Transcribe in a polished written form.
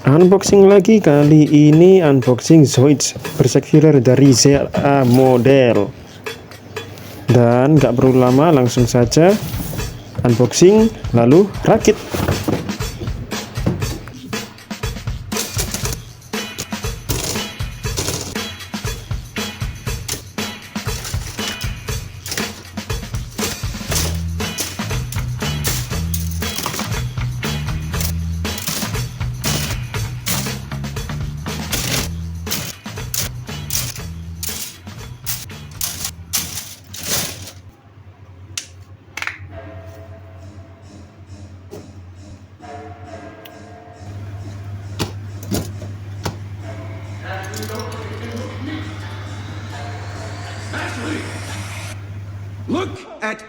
Unboxing lagi, kali ini unboxing Zoids Berserk Fuhrer dari ZA model. Dan gak perlu lama, langsung saja unboxing lalu rakit. Look at